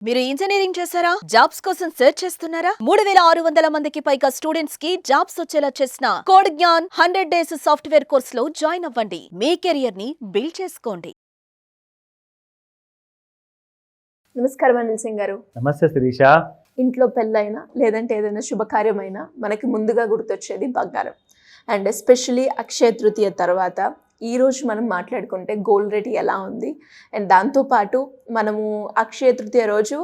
మీరు ఇంజనీరింగ్ చేశారా? జాబ్స్ కోసం సెర్చ్ చేస్తున్నారా? 3600 మందికి పైగా స్టూడెంట్స్ కి జాబ్స్ వచ్చేలా చేసిన code Gyan 100 days software course లో జాయిన్ అవ్వండి. మీ కెరియర్ ని బిల్డ్ చేసుకోండి. నమస్కారం అనిల్ సింగ్ గారు. నమస్తే శిరీష. ఇంట్లో పెళ్ళైనా లేదంటే ఏదైనా శుభకార్యమైనా మనకి ముందుగా గుర్తొచ్చేది బంగారం. అండ్ ఎస్పెషలీ అక్షయ తృతీయ తర్వాత ఈరోజు మనం మాట్లాడుకుంటే గోల్డ్ రేట్ ఎలా ఉంది, అండ్ దాంతోపాటు మనము అక్షయ తృతీయ రోజు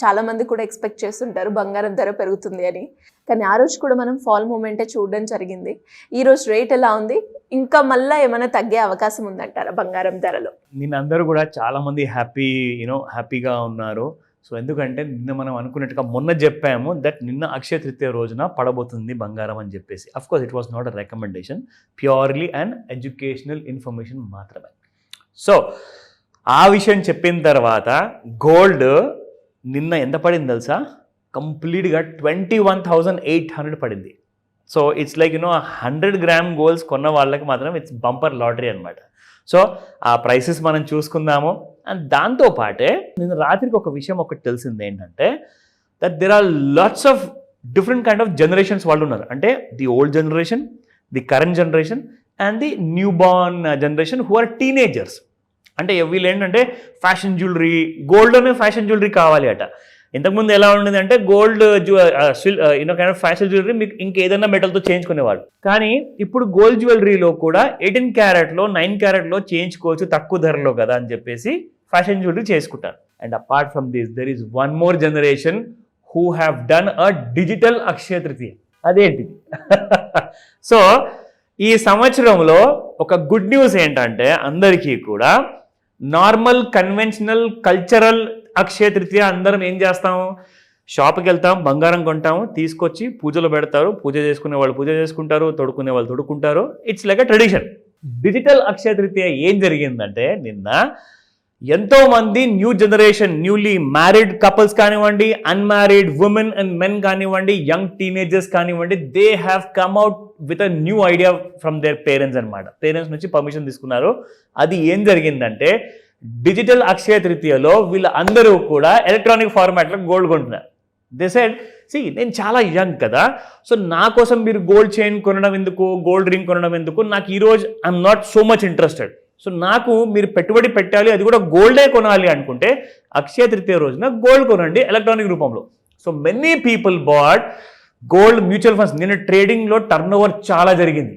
చాలామంది కూడా ఎక్స్పెక్ట్ చేస్తుంటారు బంగారం ధర పెరుగుతుంది అని, కానీ ఆ రోజు కూడా మనం ఫాల్ మూమెంటే చూడడం జరిగింది. ఈరోజు రేట్ ఎలా ఉంది, ఇంకా మళ్ళీ ఏమైనా తగ్గే అవకాశం ఉందంటారా బంగారం ధరలో? నిన్న అందరూ కూడా చాలామంది హ్యాపీగా ఉన్నారు. సో ఎందుకంటే నిన్న మనం అనుకున్నట్టుగా మొన్న చెప్పాము దట్ నిన్న అక్షయ తృతీయ రోజున పడబోతుంది బంగారం అని చెప్పేసి. Of course it was not a recommendation, purely and educational information మాత్రమే. సో ఆ విషయం చెప్పిన తర్వాత గోల్డ్ నిన్న ఎంత పడింది తెలుసా? కంప్లీట్గా 21,800 పడింది. So it's like 100 gram golds కొన్న వాళ్ళకి మాత్రం ఇట్స్ బంపర్ లాటరీ అనమాట. సో ఆ ప్రైసెస్ మనం చూసుకుందాము. అండ్ దాంతోపాటే నేను రాత్రికి ఒక విషయం ఒకటి తెలిసింది ఏంటంటే that there are lots of different kind of generations వాళ్ళు ఉన్నారు. అంటే the old generation, the current generation and the new born generation who are teenagers. అంటే వీళ్ళు ఏంటంటే ఫ్యాషన్ జ్యువెలరీ, గోల్డ్లోనే ఫ్యాషన్ జ్యువెలరీ కావాలి అట. ఇంతకుముందు ఎలా ఉండేది అంటే gold kind of fashion jewellery మీకు ఇంకేదైనా మెటల్తో చేయించుకునేవాళ్ళు. కానీ ఇప్పుడు గోల్డ్ జ్యువెలరీలో కూడా 18 క్యారెట్లో 9 క్యారెట్లో చేయించుకోవచ్చు తక్కువ ధరలో కదా అని చెప్పేసి ఫ్యాషన్ జ్యువెలరీ చేసుకుంటారు. And apart from this there is one more generation who have done a digital Akshaya Tritiya. అదేంటిది? సో ఈ సంవత్సరంలో ఒక గుడ్ న్యూస్ ఏంటంటే అందరికీ కూడా normal conventional cultural Akshaya Tritiya అందరం ఏం చేస్తాము, షాప్కి వెళ్తాం, బంగారం కొంటాము, తీసుకొచ్చి పూజలో పెడతారు, పూజ చేసుకునే వాళ్ళు పూజ చేసుకుంటారు, తొడుక్కునే వాళ్ళు తొడుక్కుంటారు. It's like a tradition. Digital Akshaya Tritiya ఏం జరిగిందంటే నిన్న ఎంతోమంది new generation, newly married couples కానివ్వండి, అన్మ్యారీడ్ ఉమెన్ అండ్ మెన్ కానివ్వండి, యంగ్ టీనేజర్స్ కానివ్వండి, they have come out with a new idea from their parents అనమాట. పేరెంట్స్ నుంచి పర్మిషన్ తీసుకున్నారు. అది ఏం జరిగిందంటే డిజిటల్ అక్షయ తృతీయలో వీళ్ళందరూ కూడా ఎలక్ట్రానిక్ ఫార్మాట్లో గోల్డ్ కొంటున్నారు. దే సెడ్ నేను చాలా యంగ్ కదా, సో నా కోసం మీరు గోల్డ్ చైన్ కొనడం ఎందుకు, గోల్డ్ రింగ్ కొనడం ఎందుకు, నాకు ఈరోజు I'm not so much interested. So నాకు మీరు పెట్టుబడి పెట్టాలి, అది కూడా గోల్డే కొనాలి అనుకుంటే అక్షయ తృతీయ రోజున గోల్డ్ కొనండి ఎలక్ట్రానిక్ రూపంలో. So many people bought gold mutual funds. నిన్న ట్రేడింగ్లో టర్న్ ఓవర్ చాలా జరిగింది.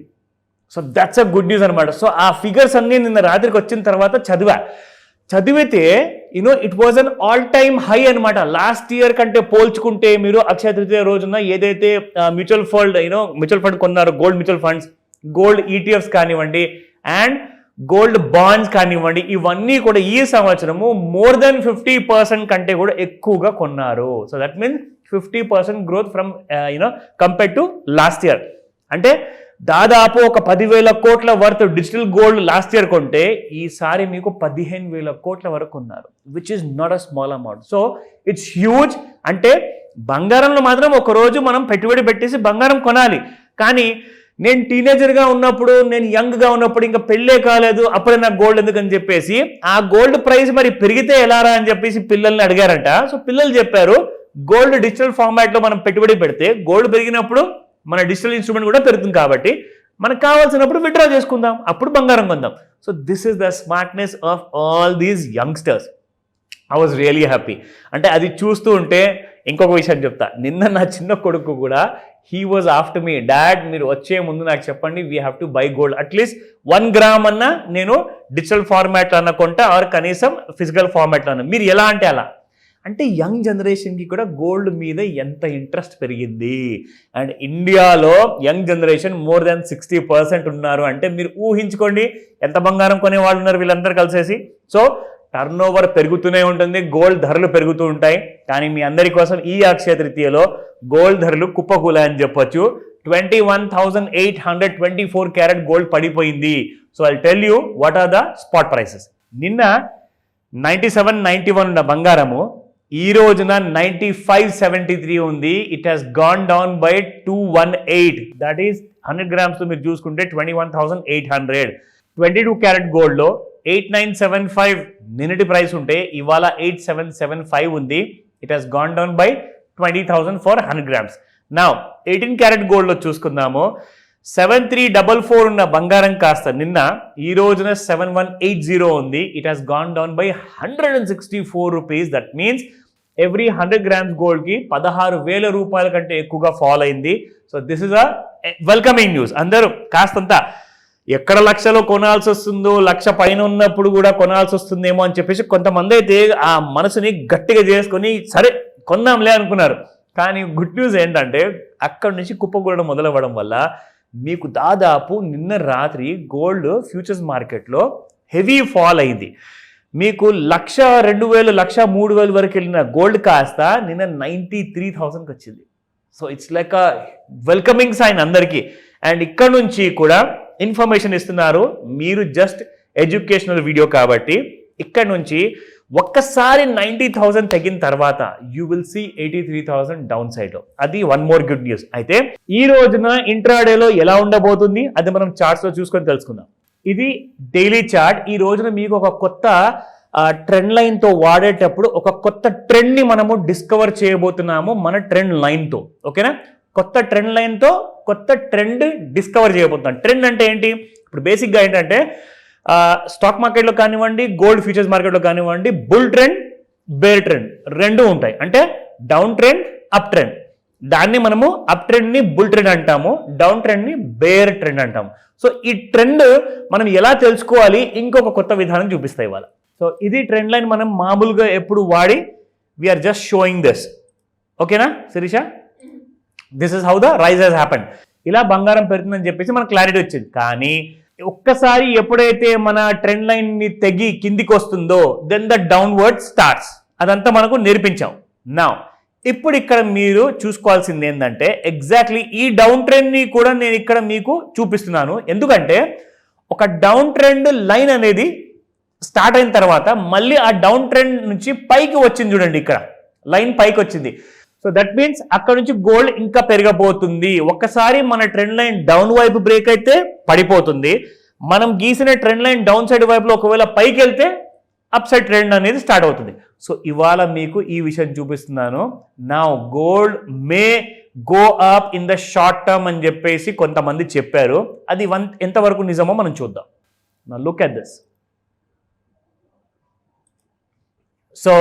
So that's a good news అనమాట. సో ఆ ఫిగర్స్ అన్నీ నిన్న రాత్రికి వచ్చిన తర్వాత చదివితే it was an all time high అనమాట. లాస్ట్ ఇయర్ కంటే పోల్చుకుంటే మీరు అక్షయ తృతీయ రోజున ఏదైతే మ్యూచువల్ ఫండ్ కొన్నారు, gold mutual funds, gold ETFs కానివ్వండి అండ్ గోల్డ్ బాండ్స్ కానివ్వండి, ఇవన్నీ కూడా ఈ సంవత్సరము మోర్ దెన్ 50% కంటే కూడా ఎక్కువగా కొన్నారు. So that means 50% growth from compared to last year. అంటే దాదాపు ఒక 10,000 కోట్ల worth digital gold last year కొంటే ఈసారి మీకు 15,000 కోట్ల వరకు ఉన్నారు, which is not a small amount. So it's huge. అంటే బంగారంలో మాత్రం ఒకరోజు మనం పెట్టుబడి పెట్టేసి బంగారం కొనాలి. కానీ నేను టీనేజర్గా ఉన్నప్పుడు, నేను యంగ్గా ఉన్నప్పుడు, ఇంకా పెళ్ళే కాలేదు, అప్పుడే నాకు గోల్డ్ ఎందుకని చెప్పేసి ఆ గోల్డ్ ప్రైస్ మరి పెరిగితే ఎలారా అని చెప్పేసి పిల్లల్ని అడిగారంట. సో పిల్లలు చెప్పారు గోల్డ్ డిజిటల్ ఫార్మాట్లో మనం పెట్టుబడి పెడితే గోల్డ్ పెరిగినప్పుడు మన డిజిటల్ ఇన్స్ట్రుమెంట్ కూడా పెరుగుతుంది, కాబట్టి మనకు కావాల్సినప్పుడు విత్డ్రా చేసుకుందాం, అప్పుడు బంగారం కొందాం. So this is the smartness of all these youngsters. I was really happy. అంటే అది చూస్తూ ఉంటే ఇంకొక విషయం చెప్తా. నిన్న నా చిన్న కొడుకు కూడా he was after me, dad మీరు వచ్చే ముందు నాకు చెప్పండి, we have to buy gold, at least 1 gram అన్నా నేను డిజిటల్ ఫార్మాట్లో అన్న కొంటా, ఆర్ కనీసం ఫిజికల్ ఫార్మాట్లో అన్నా. మీరు ఎలా అంటే అలా. అంటే యంగ్ జనరేషన్కి కూడా గోల్డ్ మీద ఎంత ఇంట్రెస్ట్ పెరిగింది. అండ్ ఇండియాలో యంగ్ జనరేషన్ మోర్ దాన్ 60% ఉన్నారు. అంటే మీరు ఊహించుకోండి ఎంత బంగారం కొనేవాళ్ళు ఉన్నారు వీళ్ళందరూ కలిసేసి. సో టర్న్ ఓవర్ పెరుగుతూనే ఉంటుంది, గోల్డ్ ధరలు పెరుగుతూ ఉంటాయి. కానీ మీ అందరి కోసం ఈ అక్షయ తృతీయలో గోల్డ్ ధరలు కుప్పకూల అని చెప్పొచ్చు. 21,824 క్యారెట్ గోల్డ్ పడిపోయింది. So I tell you what are the spot prices. నిన్న 97-91 ఉన్న బంగారము ఈ రోజున 95-73 ఉంది. It has gone down by 218. That is 100 grams మీరు చూసుకుంటే 21,800. 22 క్యారెట్ గోల్డ్లో 8975 నిన్నటి ప్రైస్ ఉంటే ఇవాళ 8775 ఉంది. It has gone down by 20,000 for 100 grams. నా 18 క్యారెట్ గోల్డ్లో చూసుకుందాము. 7344 ఉన్న బంగారం కాస్త నిన్న ఈ రోజున 7180 ఉంది. It has gone down by 164 rupees. That means every 100 grams గోల్డ్కి 16,000 రూపాయల కంటే ఎక్కువగా ఫాల్ అయింది. So this is a welcoming news. అందరూ కాస్తంత ఎక్కడ లక్షలో కొనాల్సి వస్తుందో, లక్ష పైన ఉన్నప్పుడు కూడా కొనాల్సి వస్తుందేమో అని చెప్పేసి కొంతమంది అయితే ఆ మనసుని గట్టిగా చేసుకొని సరే కొందాంలే అనుకున్నారు. కానీ గుడ్ న్యూస్ ఏంటంటే అక్కడి నుంచి కుప్పకూడడం మొదలవ్వడం వల్ల మీకు దాదాపు నిన్న రాత్రి గోల్డ్ ఫ్యూచర్స్ మార్కెట్లో హెవీ ఫాల్ అయింది. మీకు 1,00,000, 2,000, 1,00,000, 3,000 వరకు వెళ్ళిన గోల్డ్ కాస్త నిన్న 93,000కి వచ్చింది. So it's like a welcoming sign అందరికీ. అండ్ ఇక్కడ నుంచి కూడా ఇన్ఫర్మేషన్ ఇస్తున్నారు. మీరు జస్ట్ ఎడ్యుకేషనల్ వీడియో కాబట్టి ఇక్కడ నుంచి ఒక్కసారి 90,000 తగ్గిన తర్వాత you will see 83,000 downside లో. అది వన్ మోర్ గుడ్ న్యూస్. అయితే ఈ రోజున ఇంట్రాడేలో ఎలా ఉండబోతుంది అది మనం చార్ట్స్ లో చూసుకొని తెలుసుకుందాం. ఇది డైలీ చార్ట్. ఈ రోజున మీకు ఒక కొత్త ట్రెండ్ లైన్ తో వాడేటప్పుడు ఒక కొత్త ట్రెండ్ ని మనము డిస్కవర్ చేయబోతున్నాము మన ట్రెండ్ లైన్ తో. ఓకేనా? కొత్త ట్రెండ్ లైన్ తో కొత్త ట్రెండ్ డిస్కవర్ చేయబోతున్నాం. ట్రెండ్ అంటే ఏంటి? ఇప్పుడు బేసిక్గా ఏంటంటే స్టాక్ మార్కెట్లో కానివ్వండి, గోల్డ్ ఫ్యూచర్స్ మార్కెట్లో కానివ్వండి, బుల్ ట్రెండ్, బేర్ ట్రెండ్ రెండు ఉంటాయి. అంటే డౌన్ ట్రెండ్, అప్ ట్రెండ్. దాన్ని మనము అప్ ట్రెండ్ని బుల్ ట్రెండ్ అంటాము, డౌన్ ట్రెండ్ని బేర్ ట్రెండ్ అంటాము. సో ఈ ట్రెండ్ మనం ఎలా తెలుసుకోవాలి ఇంకొక కొత్త విధానం చూపిస్తాయి ఇవాళ. సో ఇది ట్రెండ్ లైన్ మనం మామూలుగా ఎప్పుడు వాడి వీఆర్ జస్ట్ షోయింగ్ దిస్. ఓకేనా Sirisha? This is how the rise has happened. ఇలా బంగారం పెరుగుతుందని చెప్పేసి మనకు క్లారిటీ వచ్చింది. కానీ ఒక్కసారి ఎప్పుడైతే మన ట్రెండ్ లైన్ ని తెగి కిందికి వస్తుందో దెన్ ద డౌన్వర్డ్ స్టార్ట్స్. అదంతా మనకు నేర్పించాం. నా ఇప్పుడు ఇక్కడ మీరు చూసుకోవాల్సింది ఏంటంటే ఎగ్జాక్ట్లీ ఈ డౌన్ ట్రెండ్ ని కూడా నేను ఇక్కడ మీకు చూపిస్తున్నాను. ఎందుకంటే ఒక డౌన్ ట్రెండ్ లైన్ అనేది స్టార్ట్ అయిన తర్వాత మళ్ళీ ఆ డౌన్ ట్రెండ్ నుంచి పైకి వచ్చింది చూడండి. ఇక్కడ లైన్ పైకి వచ్చింది. సో దట్ మీన్స్ అక్కడ నుంచి గోల్డ్ ఇంకా పెరగబోతుంది. ఒక్కసారి మన ట్రెండ్ లైన్ డౌన్ వైపు బ్రేక్ అయితే పడిపోతుంది. మనం గీసిన ట్రెండ్ లైన్ డౌన్ సైడ్ వైపులో ఒకవేళ పైకి వెళ్తే అప్ సైడ్ ట్రెండ్ అనేది స్టార్ట్ అవుతుంది. సో ఇవాళ మీకు ఈ విషయం చూపిస్తున్నాను. Now gold may go up in the short term అని చెప్పేసి కొంతమంది చెప్పారు. అది ఎంతవరకు నిజమో మనం చూద్దాం. Now look at this. So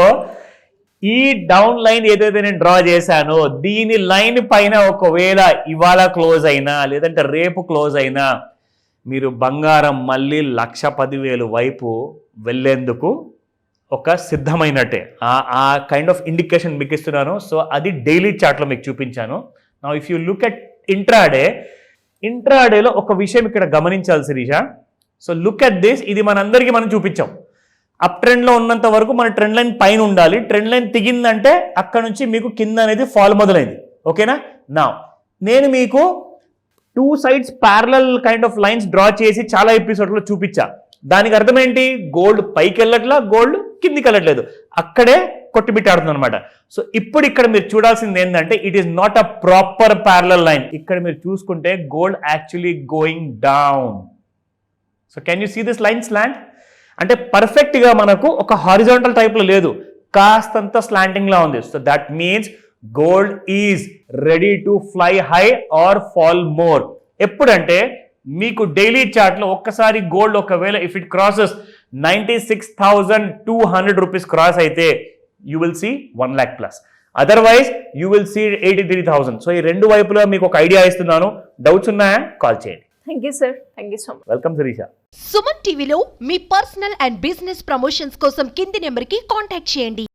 ఈ డౌన్ లైన్ ఏదైతే నేను డ్రా చేశానో దీని లైన్ పైన ఒకవేళ ఇవాళ క్లోజ్ అయినా లేదంటే రేపు క్లోజ్ అయినా మీరు బంగారం మళ్ళీ 1,10,000 వైపు వెళ్ళేందుకు ఒక సిద్ధమైనట్టే. ఆ కైండ్ ఆఫ్ ఇండికేషన్ మీకు ఇస్తున్నాను. సో అది డైలీ చార్ట్లో మీకు చూపించాను. Now if you look at ఇంట్రాడేలో ఒక విషయం ఇక్కడ గమనించాలి Sirisha. So look at this. ఇది మనందరికీ మనం చూపించాం. అప్ ట్రెండ్లో ఉన్నంత వరకు మన ట్రెండ్ లైన్ పైన ఉండాలి. ట్రెండ్ లైన్ దిగిందంటే అక్కడ నుంచి మీకు కింద అనేది ఫాల్ మొదలైంది. ఓకేనా? నా నేను మీకు 2 sides parallel kind of lines draw చేసి చాలా ఎపిసోడ్లో చూపించా. దానికి అర్థం ఏంటి? గోల్డ్ పైకి వెళ్ళట్లా, గోల్డ్ కిందికి వెళ్ళట్లేదు, అక్కడే కొట్టుబిట్టాడుతుంది అనమాట. సో ఇప్పుడు ఇక్కడ మీరు చూడాల్సింది ఏంటంటే it is not a proper parallel line. ఇక్కడ మీరు చూసుకుంటే gold actually going down. So can you see this line slant? అంటే పర్ఫెక్ట్గా మనకు ఒక హారిజాంటల్ టైప్లో లేదు, కాస్తంత స్లాంటింగ్లా ఉంది. So that means gold is ready to fly high or fall more. ఎప్పుడంటే మీకు డైలీ చార్ట్లో ఒక్కసారి గోల్డ్ ఒకవేళ if it crosses 96,200 rupees cross అయితే you will see 1 lakh plus. Otherwise you will see 83,000. So ఈ రెండు వైపులా మీకు ఒక ఐడియా ఇస్తున్నాను. డౌట్స్ ఉన్నాయా? కాల్ చేయండి. Thank you sir. Thank you so much. Welcome Shirisha. Suman టీవీలో మీ పర్సనల్ అండ్ బిజినెస్ ప్రమోషన్స్ కోసం కింది నెంబర్కి కాంటాక్ట్ చేయండి.